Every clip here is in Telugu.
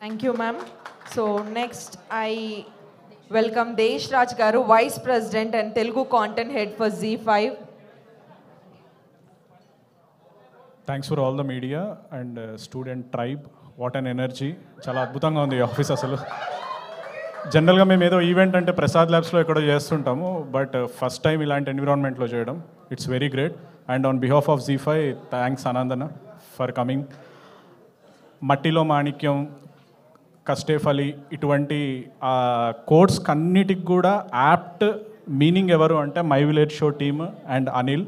Thank you, ma'am. So next, I welcome Desh Raj Garu, Vice President and Telugu Content Head for Z5. Thanks for all the media and student tribe. What and energy, చాలా అద్భుతంగా ఉంది ఈ ఆఫీస్. అసలు జనరల్గా మేము ఏదో ఈవెంట్ అంటే ప్రసాద్ ల్యాబ్స్లో ఎక్కడో చేస్తుంటాము, బట్ ఫస్ట్ టైం ఇలాంటి ఎన్విరాన్మెంట్లో చేయడం it's very great. And on behalf of Z5 thanks ఆనందన ఫర్ కమింగ్. మట్టిలో మాణిక్యం, కస్టేఫలి ఇటువంటి కోడ్స్ అన్నిటికి కూడా యాప్ట్ మీనింగ్ ఎవరు అంటే my village show team and Anil.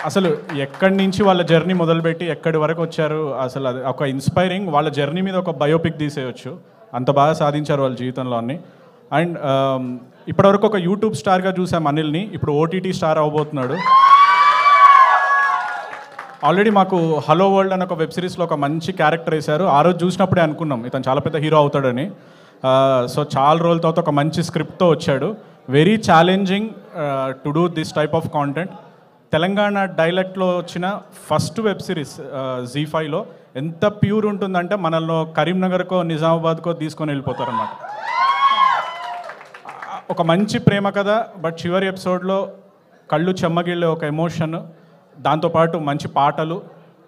అసలు ఎక్కడి నుంచి వాళ్ళ జర్నీ మొదలుపెట్టి ఎక్కడి వరకు వచ్చారు, అసలు అది ఒక ఇన్స్పైరింగ్. వాళ్ళ జర్నీ మీద ఒక బయోపిక్ తీసేయచ్చు, అంత బాగా సాధించారు వాళ్ళ జీవితంలో అన్ని. అండ్ ఇప్పటివరకు ఒక యూట్యూబ్ స్టార్గా చూసాం అనిల్ని, ఇప్పుడు ఓటీటీ స్టార్ అవబోతున్నాడు. ఆల్రెడీ మాకు హలో వరల్డ్ అని ఒక వెబ్ సిరీస్లో ఒక మంచి క్యారెక్టర్ వేశారు. ఆ రోజు చూసినప్పుడే అనుకున్నాం ఇతను చాలా పెద్ద హీరో అవుతాడని. సో చాలా రోజుల తర్వాత ఒక మంచి స్క్రిప్ట్తో వచ్చాడు. Very challenging to do this type of content. Telangana డైలెక్ట్లో వచ్చిన ఫస్ట్ వెబ్ సిరీస్ Z5లో ఎంత ప్యూర్ ఉంటుందంటే మనల్ని కరీంనగర్కో నిజామాబాద్కో తీసుకొని వెళ్ళిపోతారన్నమాట. ఒక మంచి ప్రేమ కథ, బట్ చివరి ఎపిసోడ్లో కళ్ళు చెమ్మగిళ్ళే ఒక ఎమోషన్, దాంతోపాటు మంచి పాటలు,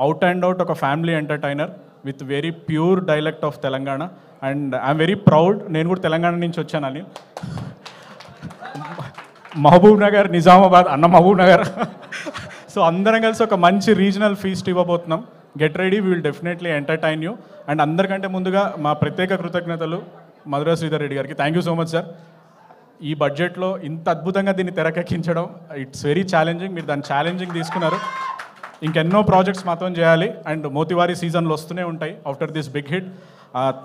అవుట్ అండ్ అవుట్ ఒక family entertainer with very pure dialect of Telangana. And I'm very proud, నేను కూడా తెలంగాణ నుంచి వచ్చానని. మహబూబ్ నగర్, నిజామాబాద్ అన్న మహబూబ్ నగర్. సో అందరం కలిసి ఒక మంచి రీజనల్ ఫీస్ట్ ఇవ్వబోతున్నాం. Get ready, we will definitely entertain you. And అందరికంటే ముందుగా మా ప్రత్యేక కృతజ్ఞతలు మధురా శ్రీధర్ రెడ్డి గారికి. Thank you so much sir. ఈ బడ్జెట్లో ఇంత అద్భుతంగా దీన్ని తెరకెక్కించడం ఇట్స్ వెరీ ఛాలెంజింగ్. మీరు దాన్ని ఛాలెంజింగ్ తీసుకున్నారు. ఇంకెన్నో ప్రాజెక్ట్స్ మాత్రం చేయాలి. అండ్ మోతివారి సీజన్లు వస్తూనే ఉంటాయి after this big hit.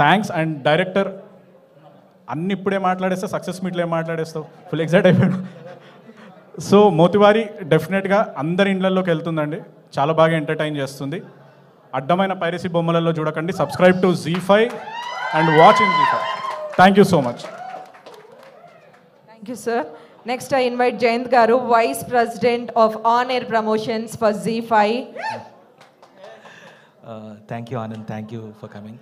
Thanks. And director అన్ని ఇప్పుడే మాట్లాడేస్తా, సక్సెస్ మీట్లో ఏం మాట్లాడేస్తావు, ఫుల్ ఎక్సైట్ అయిపోయాడు. సో మోతివారి డెఫినెట్గా అందరి ఇండ్లలోకి వెళ్తుందండి, చాలా బాగా ఎంటర్టైన్ చేస్తుంది. అడ్డమైన పైరసీ బొమ్మలలో చూడకండి. Subscribe to Z5 and watch in Z5. Thank you so much. Thank you, sir. Next, I invite Jayant Garu, Vice President of On Air Promotions for Z5. Thank you, Anand. Thank you for coming.